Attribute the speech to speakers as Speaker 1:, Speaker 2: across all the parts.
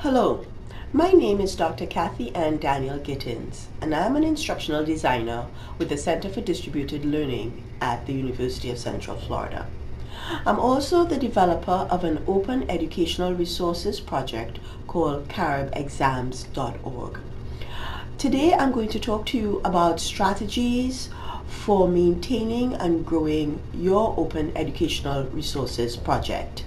Speaker 1: Hello, my name is Dr. Kathy Ann Daniel-Gittens, and I'm an instructional designer with the Center for Distributed Learning at the University of Central Florida. I'm also the developer of an open educational resources project called caribexams.org. Today I'm going to talk to you about strategies for maintaining and growing your open educational resources project.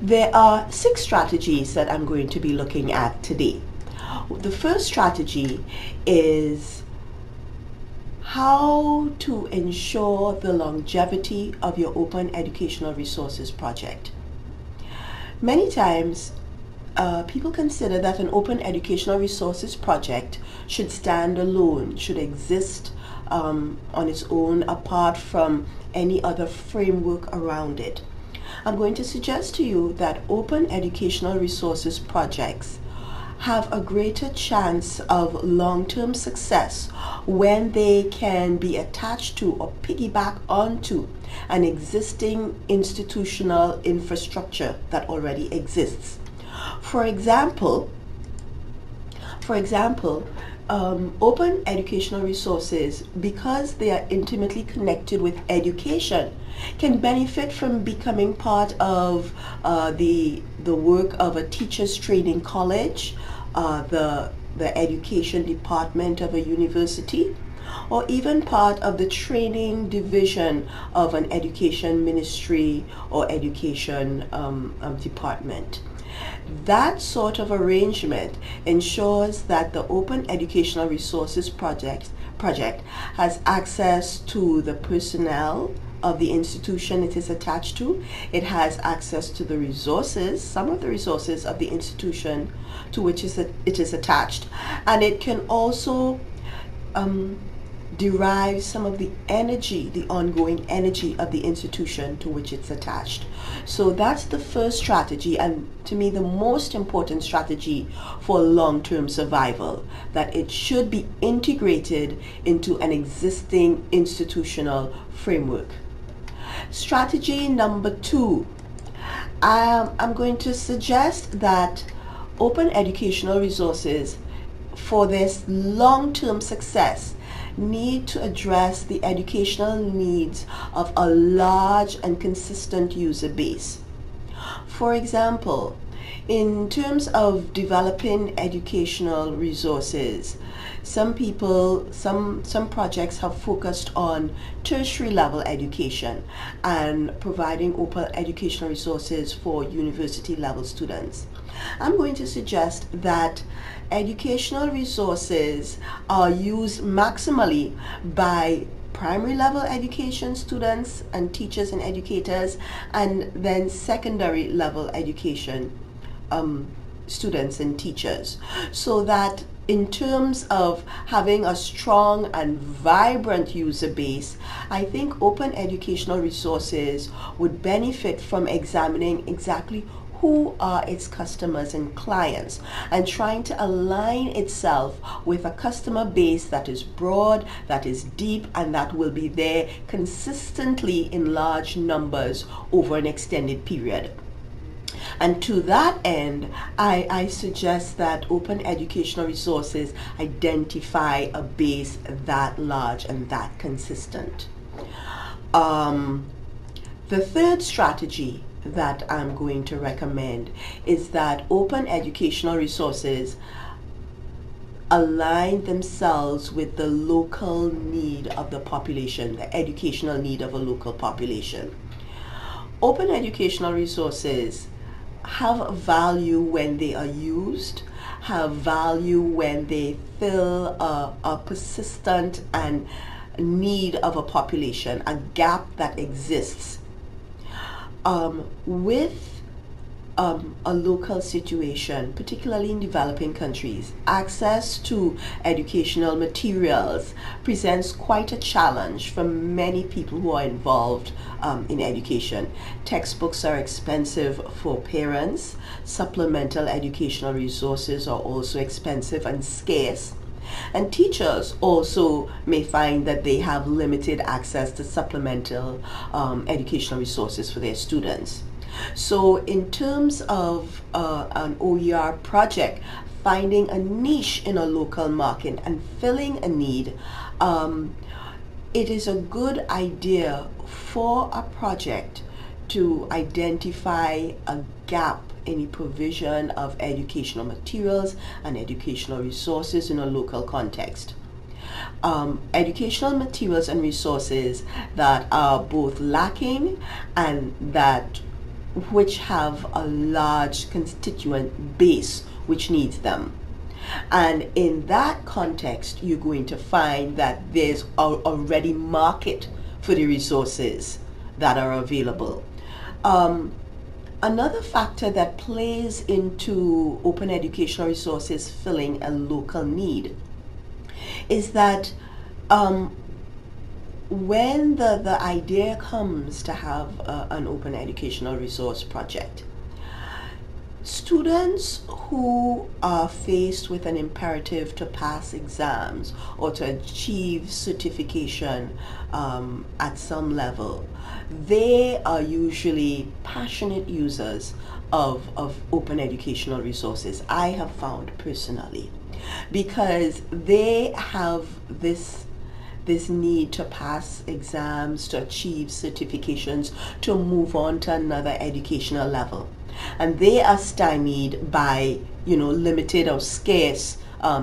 Speaker 1: There are 6 strategies that I'm going to be looking at today. The first strategy is how to ensure the longevity of your open educational resources project. Many times, people consider that an open educational resources project should stand alone, should exist on its own apart from any other framework around it. I'm going to suggest to you that open educational resources projects have a greater chance of long-term success when they can be attached to or piggyback onto an existing institutional infrastructure that already exists. For example, open educational resources, because they are intimately connected with education, can benefit from becoming part of the work of a teachers training college, the education department of a university, or even part of the training division of an education ministry or education department. That sort of arrangement ensures that the Open Educational Resources project has access to the personnel of the institution it is attached to. It has access to the resources, some of the resources of the institution to which it is attached, and it can also derive some of the energy, the ongoing energy of the institution to which it's attached. So that's the first strategy, and to me the most important strategy for long-term survival, that it should be integrated into an existing institutional framework. Strategy number 2, I'm going to suggest that open educational resources, for this long-term success, need to address the educational needs of a large and consistent user base. For example, in terms of developing educational resources, some projects have focused on tertiary level education and providing open educational resources for university level students. I'm going to suggest that educational resources are used maximally by primary level education students and teachers and educators, and then secondary level education students and teachers, so that in terms of having a strong and vibrant user base, I think open educational resources would benefit from examining exactly who are its customers and clients, and trying to align itself with a customer base that is broad, that is deep, and that will be there consistently in large numbers over an extended period. And to that end, I suggest that open educational resources identify a base that large and that consistent. The third strategy that I'm going to recommend is that open educational resources align themselves with the local need of the population, the educational need of a local population. Open educational resources have value when they are used, have value when they fill a persistent and need of a population, a gap that exists. With a local situation, particularly in developing countries, access to educational materials presents quite a challenge for many people who are involved in education. Textbooks are expensive for parents. Supplemental educational resources are also expensive and scarce. And teachers also may find that they have limited access to supplemental educational resources for their students. So in terms of an OER project, finding a niche in a local market and filling a need, it is a good idea for a project to identify a gap in the provision of educational materials and educational resources in a local context. Educational materials and resources that are both lacking and that which have a large constituent base which needs them. And in that context, you're going to find that there's already market for the resources that are available. Another factor that plays into open educational resources filling a local need is that when the idea comes to have an open educational resource project, students who are faced with an imperative to pass exams or to achieve certification at some level, they are usually passionate users of open educational resources, I have found personally, because they have this need to pass exams, to achieve certifications, to move on to another educational level. And they are stymied by, limited or scarce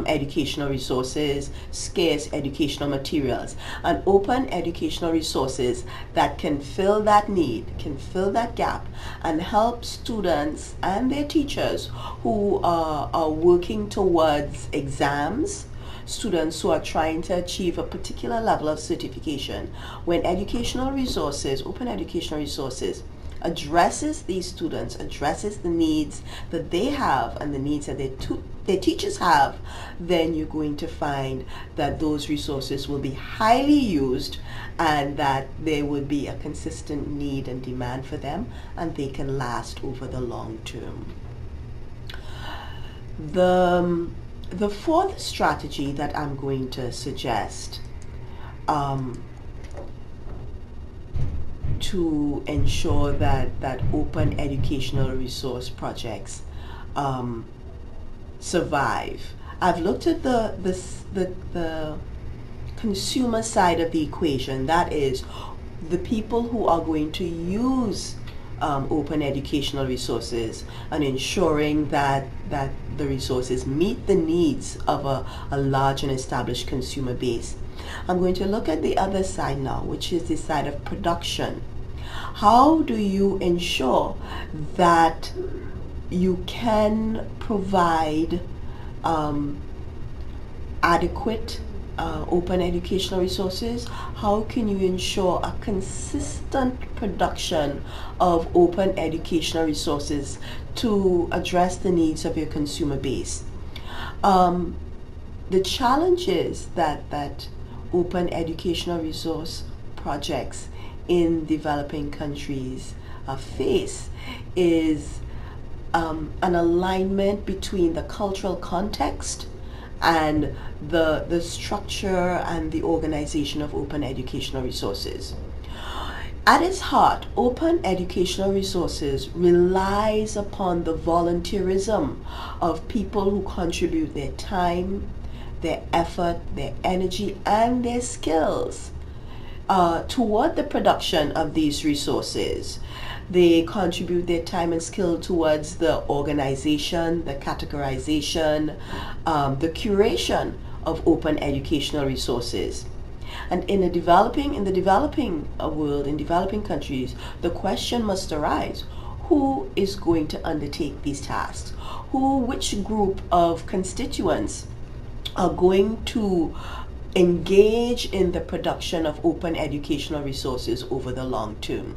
Speaker 1: educational resources, scarce educational materials. And open educational resources that can fill that need, can fill that gap, and help students and their teachers who are working towards exams, students who are trying to achieve a particular level of certification. When educational resources, open educational resources, addresses these students, addresses the needs that they have and the needs that their teachers have, then you're going to find that those resources will be highly used and that there will be a consistent need and demand for them, and they can last over the long term. The fourth strategy that I'm going to suggest to ensure that open educational resource projects survive. I've looked at the consumer side of the equation, that is the people who are going to use open educational resources and ensuring that the resources meet the needs of a large and established consumer base. I'm going to look at the other side now, which is the side of production. How do you ensure that you can provide adequate open educational resources? How can you ensure a consistent production of open educational resources to address the needs of your consumer base? The challenges that open educational resource projects in developing countries face is an alignment between the cultural context and the structure and the organization of open educational resources. At its heart, open educational resources relies upon the volunteerism of people who contribute their time, their effort, their energy, and their skills toward the production of these resources. They contribute their time and skill towards the organization, the categorization, the curation of open educational resources. And in the developing world, in developing countries, the question must arise: who is going to undertake these tasks? Which group of constituents are going to engage in the production of open educational resources over the long term?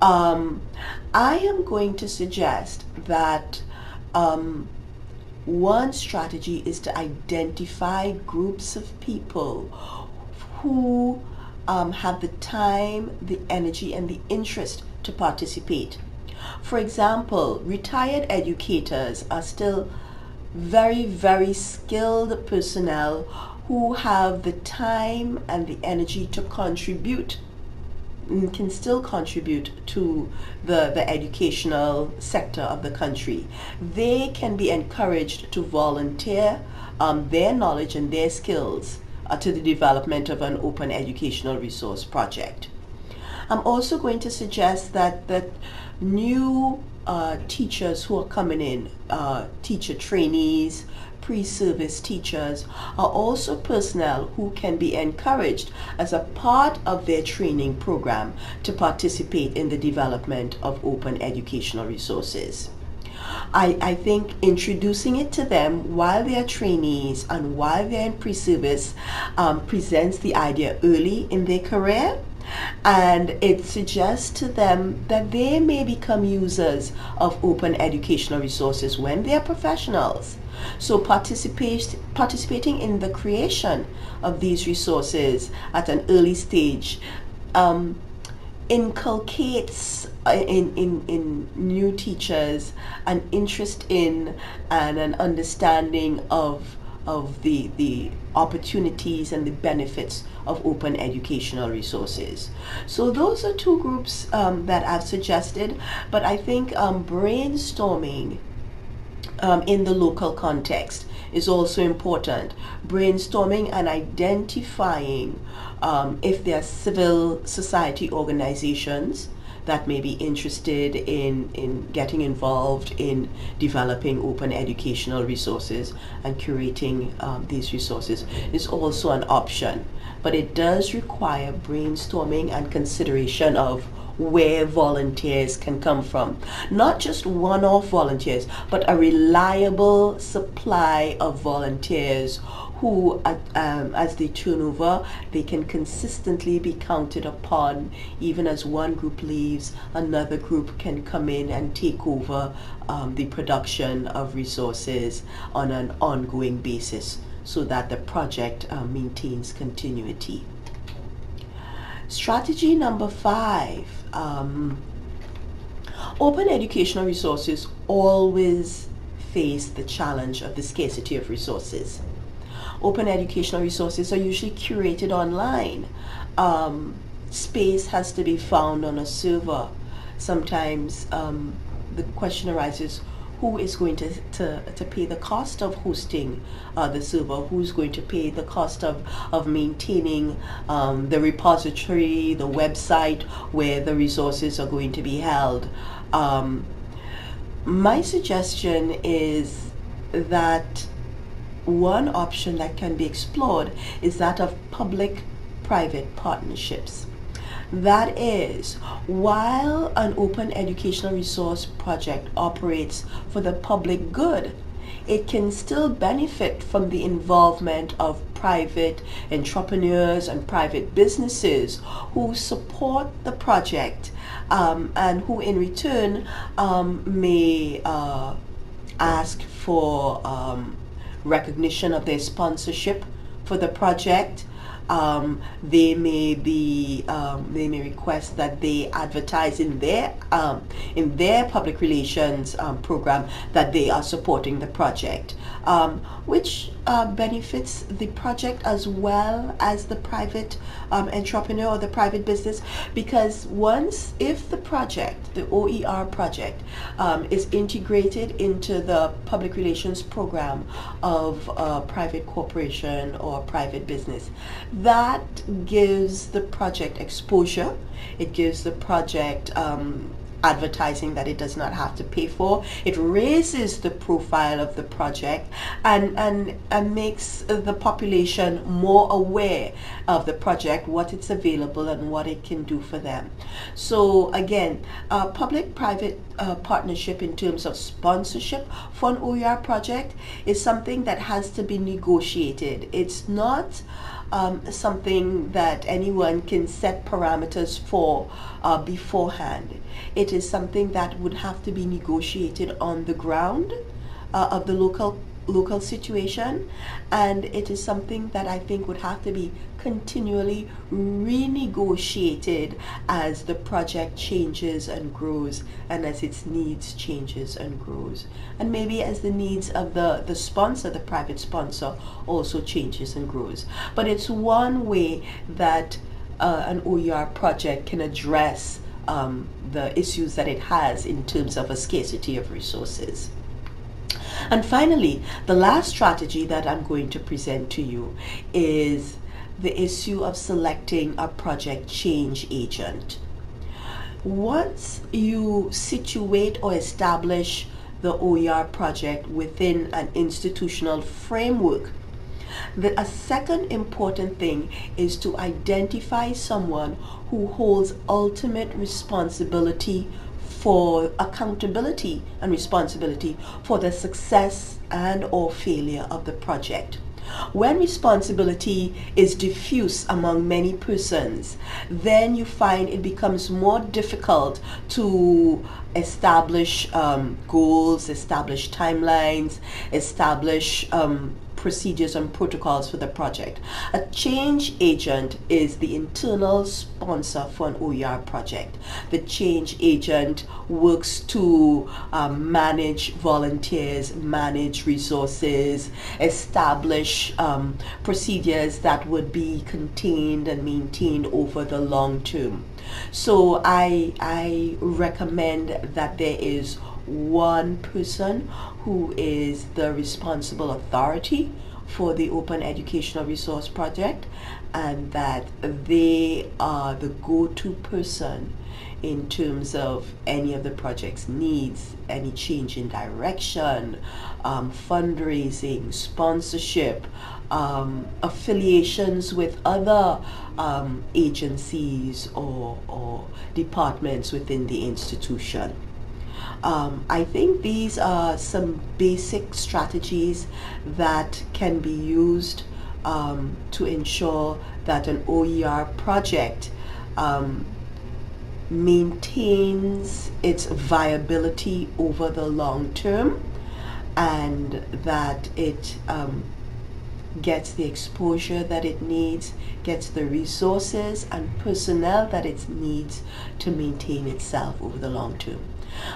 Speaker 1: I am going to suggest that one strategy is to identify groups of people who have the time, the energy, and the interest to participate. For example, retired educators are still very, very skilled personnel who have the time and the energy to contribute can still contribute to the educational sector of the country. They can be encouraged to volunteer their knowledge and their skills to the development of an open educational resource project. I'm also going to suggest that new teachers who are coming in, teacher trainees, pre-service teachers, are also personnel who can be encouraged as a part of their training program to participate in the development of open educational resources. I think introducing it to them while they are trainees and while they're in pre-service presents the idea early in their career, and it suggests to them that they may become users of open educational resources when they are professionals. So participating in the creation of these resources at an early stage inculcates in new teachers an interest in and an understanding of the opportunities and the benefits of open educational resources. So those are two groups that I've suggested, but I think brainstorming in the local context is also important. Brainstorming and identifying if there are civil society organizations that may be interested in getting involved in developing open educational resources and curating these resources is also an option. But it does require brainstorming and consideration of where volunteers can come from. Not just one-off volunteers, but a reliable supply of volunteers who, as they turn over, they can consistently be counted upon. Even as one group leaves, another group can come in and take over the production of resources on an ongoing basis so that the project maintains continuity. Strategy number 5. Open educational resources always face the challenge of the scarcity of resources. Open educational resources are usually curated online. Space has to be found on a server. Sometimes the question arises, who is going to pay the cost of hosting the server? Who's going to pay the cost of maintaining the repository, the website where the resources are going to be held? My suggestion is that one option that can be explored is that of public-private partnerships. That is, while an open educational resource project operates for the public good, it can still benefit from the involvement of private entrepreneurs and private businesses who support the project and who in return may ask for recognition of their sponsorship for the project. They may request that they advertise in their public relations program that they are supporting the project, which benefits the project as well as the private entrepreneur or the private business, because if the project, the OER project, is integrated into the public relations program of a private corporation or private business, that gives the project exposure. It gives the project advertising that it does not have to pay for. It raises the profile of the project and makes the population more aware of the project, what it's available and what it can do for them. So again, public-private partnership in terms of sponsorship for an OER project is something that has to be negotiated. It's not something that anyone can set parameters for beforehand. It is something that would have to be negotiated on the ground of the local situation, and it is something that I think would have to be continually renegotiated as the project changes and grows, and as its needs changes and grows, and maybe as the needs of the sponsor, the private sponsor, also changes and grows. But it's one way that an OER project can address the issues that it has in terms of a scarcity of resources. And finally, the last strategy that I'm going to present to you is the issue of selecting a project change agent. Once you situate or establish the OER project within an institutional framework, a second important thing is to identify someone who holds ultimate responsibility for accountability and responsibility for the success and or failure of the project. When responsibility is diffuse among many persons, then you find it becomes more difficult to establish goals, establish timelines, establish procedures and protocols for the project. A change agent is the internal sponsor for an OER project. The change agent works to manage volunteers, manage resources, establish procedures that would be contained and maintained over the long term. So I recommend that there is one person who is the responsible authority for the Open Educational Resource Project, and that they are the go-to person in terms of any of the project's needs, any change in direction, fundraising, sponsorship, affiliations with other agencies or departments within the institution. I think these are some basic strategies that can be used to ensure that an OER project maintains its viability over the long term, and that it gets the exposure that it needs, gets the resources and personnel that it needs to maintain itself over the long term.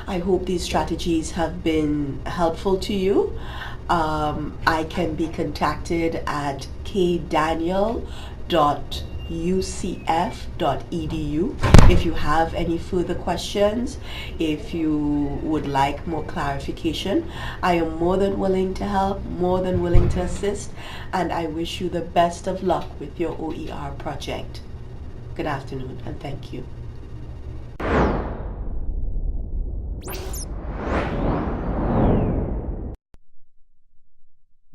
Speaker 1: I hope these strategies have been helpful to you. I can be contacted at kdaniel.ucf.edu if you have any further questions, if you would like more clarification. I am more than willing to help, more than willing to assist, and I wish you the best of luck with your OER project. Good afternoon and thank you.